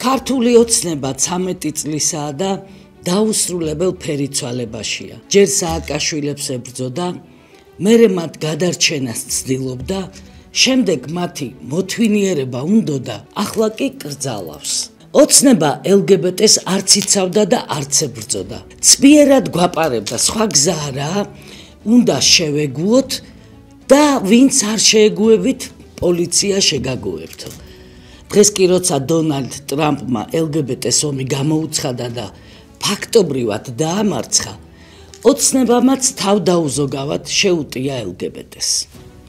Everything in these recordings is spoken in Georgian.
ქართული ოცნება 13 წლისაა და დაუსრულებელ ფერიცვალებაშია. ჯერ სააკაშვილებს ებრძოდა, მერე მათ გადარჩენას ცდილობდა, შემდეგ მათი მოთვინიერება უნდოდა, ახლა კი კრძალავს. ოცნება LGBT-ს არც იცავდა და არც ებრძოდა. ცბიერად გვაპარებდა, სხვა გზა არაა, უნდა შევეგუოთ და ვინც არ შეეგუებით, პოლიცია შეგაგუებთო. დღეს კი როცა დონალდ ტრამპმა LGBT-ს ომი გამოუცხადა და ფაქტობრივად დაამარცხა, ოცნებამაც თავ დაუზოგავად შეუტია LGBT-ს.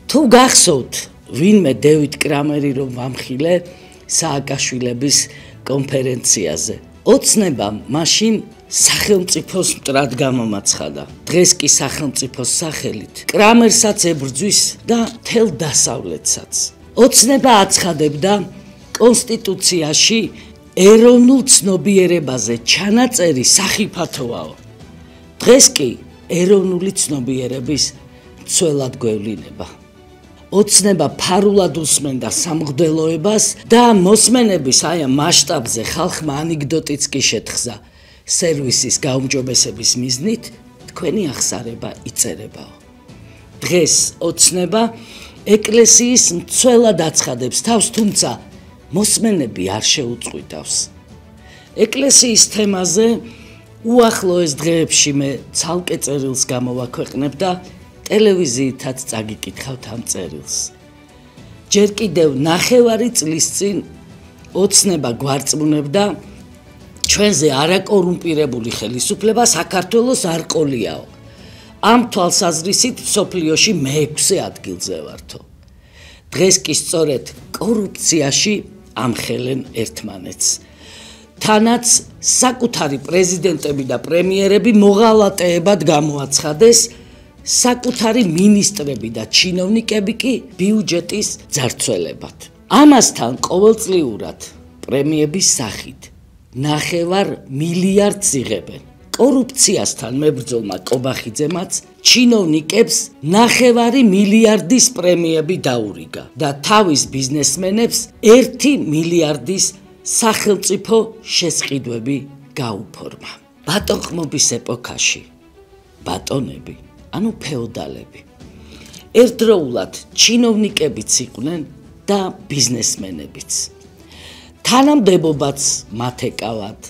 თუ გახსოვთ, ვინმე დევიდ კრამერი რომ ვამხილე სააკაშვილების კონფერენციაზე. ოცნებამ მაშინ სახელმწიფოს მტრად გამომაცხადა. დღეს კი სახელმწიფოს სახელით კრამერსაც ებრძვის და მთელ დასავლეთსაც. ოცნება აცხადებდა კონსტიტუციაში ეროვნულ ცნობიერებაზე ჩანაწერი სახიფათოაო. დღეს კი ეროვნული ცნობიერების ცველად გვევლინება. ოცნება ფარულად უსმენდა სამღვდელოებას და მოსმენების აი ამ მასშტაბზე ხალხმა ანეკდოტიც კი შეთხზა. სერვისის გაუმჯობესების მიზნით თქვენი აღსარება იწერებაო. დღეს ოცნება ეკლესიის მცველად აცხადებს თავს, თუმცა მოსმენები არ შეუწყვიტავს. ეკლესიის თემაზე უახლოეს დღეებში მე ცალკე წერილს გამოვაქვეყნებ და ტელევიზიითაც წაგიკითხავთ ამ წერილს. ჯერ კიდევ 9 წლის წინ ოცნება გვარწმუნებდა ჩვენზე არაკორუმპირებული ხელისუფლება საქართველოს არ ყოლიაო. ამ თვალსაზრისით მსოფლიოში მე-6 ადგილზე ვართო. დღეს კი სწორედ კორუფციაში ამხელენ ერთმანეთს. თანაც საკუთარი პრეზიდენტები და პრემიერები მოღალატეებად გამოაცხადეს, საკუთარი მინისტრები და ჩინოვნიკები კი ბიუჯეტის ძარცველებად. ამასთან ყოველწლიურად პრემიების სახით 9 მილიარდს იღებენ. კორუფციასთან მებრძოლმა კობახიძემაც ჩინოვნიკებს 9 მილიარდის პრემიები დაურიგა და თავის ბიზნესმენებს 1 მილიარდის სახელმწიფო შესყიდვები გაუფორმა. ბატონყმობის ეპოქაში ბატონები, ანუ ფეოდალები, ერთდროულად ჩინოვნიკებიც იყვნენ და ბიზნესმენებიც. თანამდებობაც მათ ეკავათ,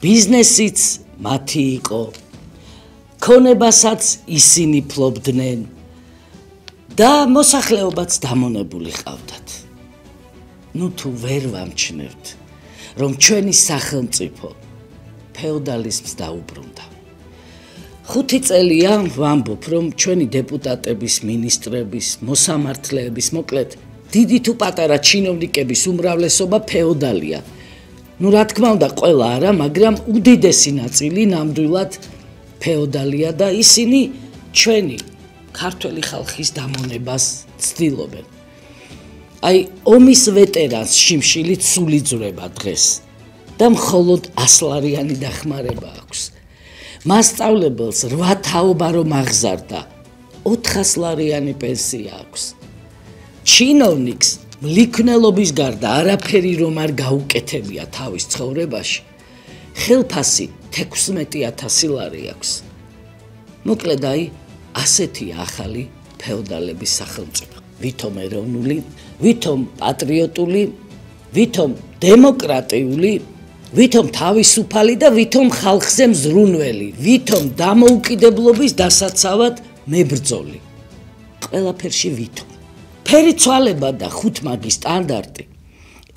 ბიზნესიც მათი იყო, ქონებასაც ისინი ფლობდნენ და მოსახლეობაც დამონებული ყავდათ. ნუ თუ ვერ ვამჩნევთ, რომ ჩვენი სახელმწიფო ფეოდალიზმს დაუბრუნდა. 5 წელია ვამბობ, რომ ჩვენი დეპუტატების, მინისტრების, მოსამართლეების, მოკლედ დიდი თუ პატარა ჩინოვნიკების უმრავლესობა ფეოდალია. ნუ რა თქმა უნდა ყველა არა, მაგრამ უდიდესი ნაწილი ნამდვილად ფეოდალია და ისინი ჩვენი ქართველი ხალხის დამონებას ცდილობენ. აი ომის ვეტერანს შიმშილით სული ძვრება დღეს და მხოლოდ 100 ლარიანი დახმარება აქვს. მასწავლებელს 8 თაობა რომ აღზარდა 400 ლარიანი პენსია აქვს. ჩინოვნიკს მლიქნელობის გარდა არაფერი რომ არ გაუკეთებია თავის ცხოვრებაში, ხელფასი 16,000 ლარი აქვს. მოკლედ აი ასეთია ახალი ფეოდალების სახელმწიფო. ვითომ ეროვნული, ვითომ პატრიოტული, ვითომ დემოკრატიული, ვითომ თავისუფალი და ვითომ ხალხზე მზრუნველი, ვითომ დამოუკიდებლობის დასაცავად მებრძოლი. ყველაფერში ვითომ. ფერიცვალება და ხუთმაგი სტანდარტი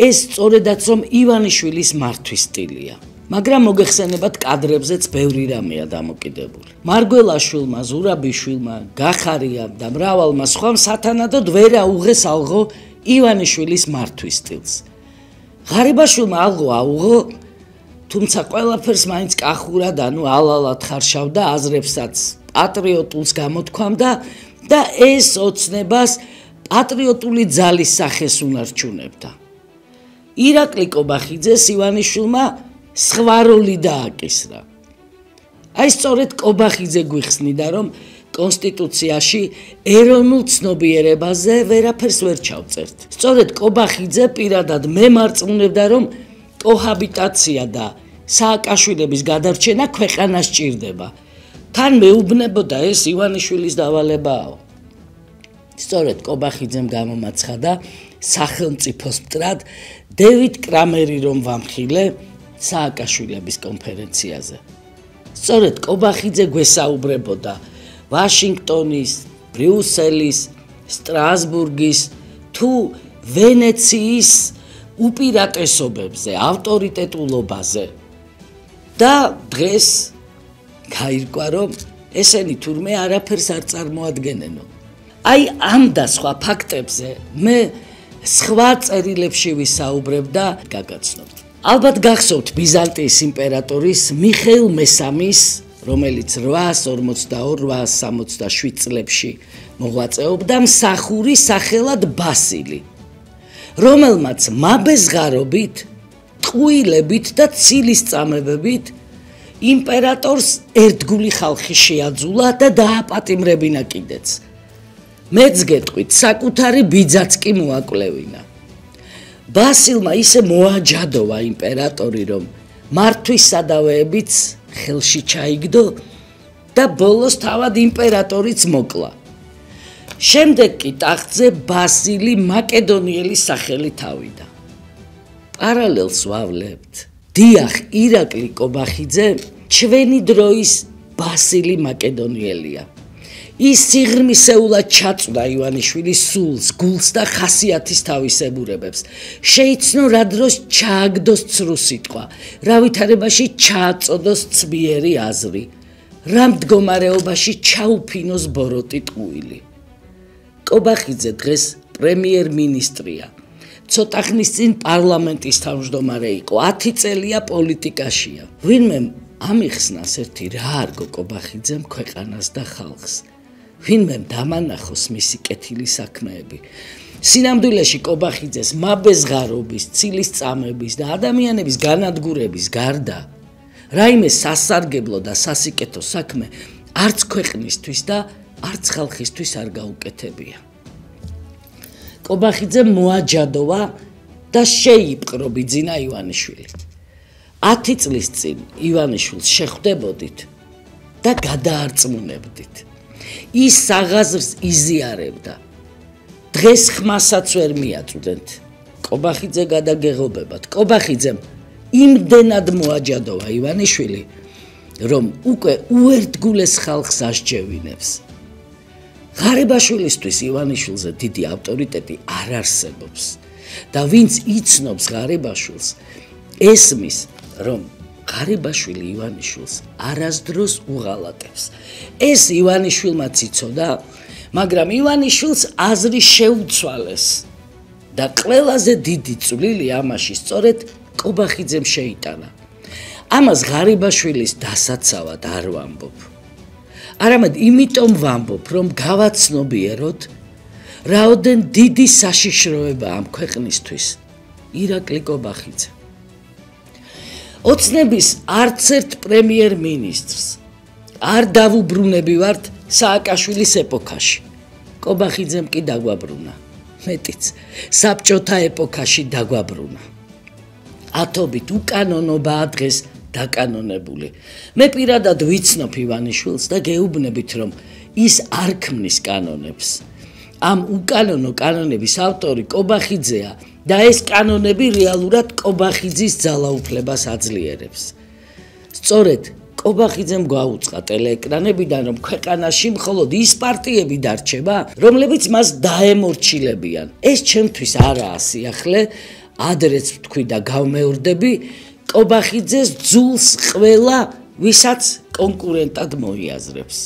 ეს სწორედაც რომ ივანიშვილის მართვის სტილია. მაგრამ მოგეხსენებათ კადრებზეც ბევრი რამეა დამოკიდებული. მარგველაშვილმა, ზურაბიშვილმა, გახარიამ და მრავალმა სხვამ სათანადოდ ვერ აუღეს ალღო ივანიშვილის მართვის სტილს. ღარიბაშვილმა ალღო აუღო, თუმცა ყველაფერს მაინც კახურად, ანუ ალალად ხარშავდა, აზრებსაც პატრიოტულს გამოთქვამდა და ეს ოცნებას პატრიოტული ძალის სახეს უნარჩუნებდა. ირაკლი კობახიძეს ივანიშვილმა სხვა როლი დააკისრა. აი სწორედ კობახიძე გვიხსნიდა, რომ კონსტიტუციაში ეროვნულ ცნობიერებაზე ვერაფერს ვერ ჩავწერთ. სწორედ კობახიძე პირადად მე მარწმუნებდა, რომ კოჰაბიტაცია და სააკაშვილების გადარჩენა ქვეყანას ჭირდება. თან მეუბნებოდა ეს ივანიშვილის დავალებაო. სწორედ კობახიძემ გამომაცხადა სახელმწიფოს მტრად დევიდ კრამერი რომ ვამხილე სააკაშვილების კონფერენციაზე. სწორედ კობახიძე გვესაუბრებოდა ვაშინგტონის, ბრიუსელის, სტრასბურგის თუ ვენეციის უპირატესობებზე, ავტორიტეტულობაზე. და დღეს გაირკვა, რომ ესენი თურმე არაფერს არ წარმოადგენენო. აი ამ და სხვა ფაქტებზე მე სხვა წერილებში ვისაუბრებ და გაგაცნობთ. ალბათ გახსოვთ ბიზანტიის იმპერატორის მიხეილ მესამის, რომელიც 842-867 წლებში მოღვაწეობდა მსახური სახელად ბასილი, რომელმაც მაბეზღარობით, ტყუილებით და ცილისწამებებით იმპერატორს ერთგული ხალხი შეაძულა და დააპატიმრებინა კიდეც. მეც გეტყვით, საკუთარი ბიძაც კი მოაკვლევინა. ბასილმა ისე მოაჯადოვა იმპერატორი, რომ მართვის სადავეებიც ხელში ჩაიგდო და ბოლოს თავად იმპერატორიც მოკლა. შემდეგ კი ტახტზე ბასილი მაკედონიელის სახელით ავიდა. პარალელს ვავლებთ. დიახ, ირაკლი კობახიძე ჩვენი დროის ბასილი მაკედონიელია. ის სიღრმისეულად ჩაწვდა ივანიშვილის სულს, გულს და ხასიათის თავისებურებებს. შეიცნო რა დროს ჩააგდოს ცრუ სიტყვა, რა ვითარებაში ჩააწოდოს ცბიერი აზრი, რა მდგომარეობაში ჩაუფინოს ბოროტი ტყუილი. კობახიძე დღეს პრემიერ-მინისტრია. ცოტა ხნის წინ პარლამენტის თავმჯდომარე იყო, 10 წელია პოლიტიკაშია. ვინმე ამიხსნას ერთი რა არგო კობახიძემ ქვეყანას და ხალხს. ვინმე დამანახოს მისი კეთილი საქმეები. სინამდვილეში კობახიძეს მაბეზღარობის, ცილისწამების და ადამიანების განადგურების გარდა რაიმე სასარგებლო და სასიკეთო საქმე არც ქვეყნისთვის და არც ხალხისთვის არ გაუკეთებია. კობახიძემ მოაჯადოვა და შეიპყრო ბიძინა ივანიშვილი. 10 წლის წინ ივანიშვილს შეხვდებოდით და გადაარწმუნებდით. ის საღაზრს იზიარებდა. დღეს ხმასაც ვერ მიაწვდენთ. კობახიძე გადაგეღობებათ. კობახიძემ იმდენად მოაჯადოვა ივანიშვილი, რომ უკვე უერთგულეს ხალხს ასჯევინებს. ღარიბაშვილისთვის ივანიშვილზე დიდი ავტორიტეტი არ არსებობს და ვინც იცნობს ღარიბაშვილს, ესმის, რომ ღარიბაშვილი ივანიშვილს არასდროს უღალატებს. ეს ივანიშვილმაც იცოდა, მაგრამ ივანიშვილს აზრი შეუცვალეს და ყველაზე დიდი წვლილი ამაში სწორედ კობახიძემ შეიტანა. ამას ღარიბაშვილის დასაცავად არ ვამბობ. არამედ იმიტომ ვამბობ, რომ გავაცნობიეროთ, რაოდენ დიდი საშიშროება ამ ქვეყნისთვის ირაკლი კობახიძე. ოცნების არც ერთ პრემიერ-მინისტრს არ დავუბრუნებივართ სააკაშვილის ეპოქაში. კობახიძემ კი დაგვაბრუნა. მეტიც, საბჭოთა ეპოქაში დაგვაბრუნა. ათობით უკანონობაა დღეს დაკანონებული. მე პირადად ვიცნობ ივანიშვილს და გეუბნებით, რომ ის არ ქმნის კანონებს. ამ უკანონო კანონების ავტორი კობახიძეა და ეს კანონები რეალურად კობახიძის ძალაუფლებას აძლიერებს. სწორედ კობახიძემ გვაუწყა ტელეეკრანებიდან, რომ ქვეყანაში მხოლოდ ის პარტიები დარჩება, რომლებიც მას დაემორჩილებიან. ეს ჩემთვის არაა სიახლე, ადრეც ვთქვი და გავმეორდები, კობახიძეს ძულს ყველა, ვისაც კონკურენტად მოიაზრებს.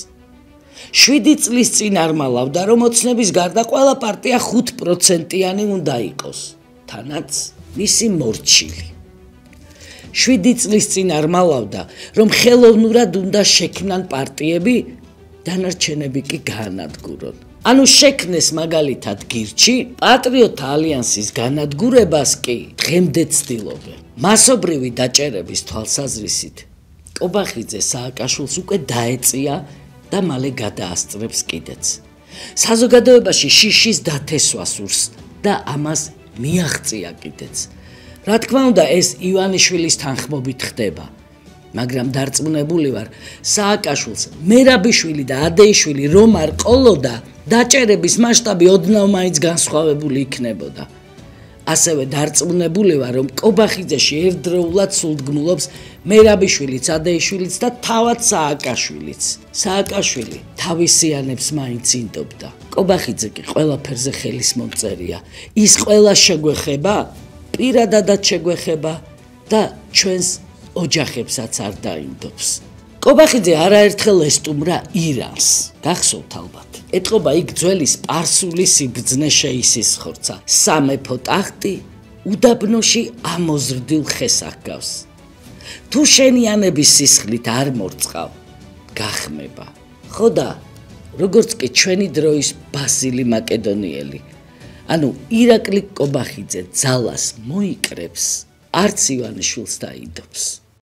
7 წლის წინ არ მალავდა, რომ ოცნების გარდა ყველა პარტია 5%-იანი უნდა იყოს, თანაც მისი მორჩილი. 7 წლის წინ არ მალავდა, რომ ხელოვნურად უნდა შექმნან პარტიები, დანარჩენები კი გაანადგურონ. ანუ შექმნეს მაგალითად გირჩი, პატრიოტთა ალიანსის განადგურებას კი დღემდე ცდილობენ. მასობრივი დაჭერების თვალსაზრისით კობახიძე სააკაშვილს უკვე დაეწია და მალე გადაასწრებს კიდეც. საზოგადოებაში შიშის დათესვა სურს და ამას მიაღწია კიდეც. რა თქმა უნდა, ეს ივანიშვილის თანხმობით ხდება. მაგრამ დარწმუნებული ვარ, სააკაშვილს მერაბიშვილი და ადეიშვილი რომ არ ყოლოდა, დაჭერების მასშტაბი ოდნავ მაინც განსხვავებული იქნებოდა. ასევე დარწმუნებული ვარ, რომ კობახიძეში ერთდროულად სულდგმულობს მერაბიშვილიც, ადეიშვილიც და თავად სააკაშვილიც. სააკაშვილი თავისიანებს მაინც ინდობდა. კობახიძე კი ყველაფერზე ხელის მომწერია. ის ყველა შეგვეხება, პირადადაც შეგვეხება და ჩვენს ოჯახებსაც არ დაინდობს. კობახიძე არაერთხელ ესტუმრა ირანს. გახსოვთ ალბათ. ეტყობა იქ ძველი სპარსული სიბრძნე შეისისხორცა. სამეფო ტახტი უდაბნოში ამოზრდილ ხეს აკავს. თუ შენიანების სისხლით არ მორწყავ, გახმება. ხოდა, როგორც კი ჩვენი დროის ბასილი მაკედონიელი, ანუ ირაკლი კობახიძე ძალას მოიკრებს, არც ივანიშვილს დაიდობს.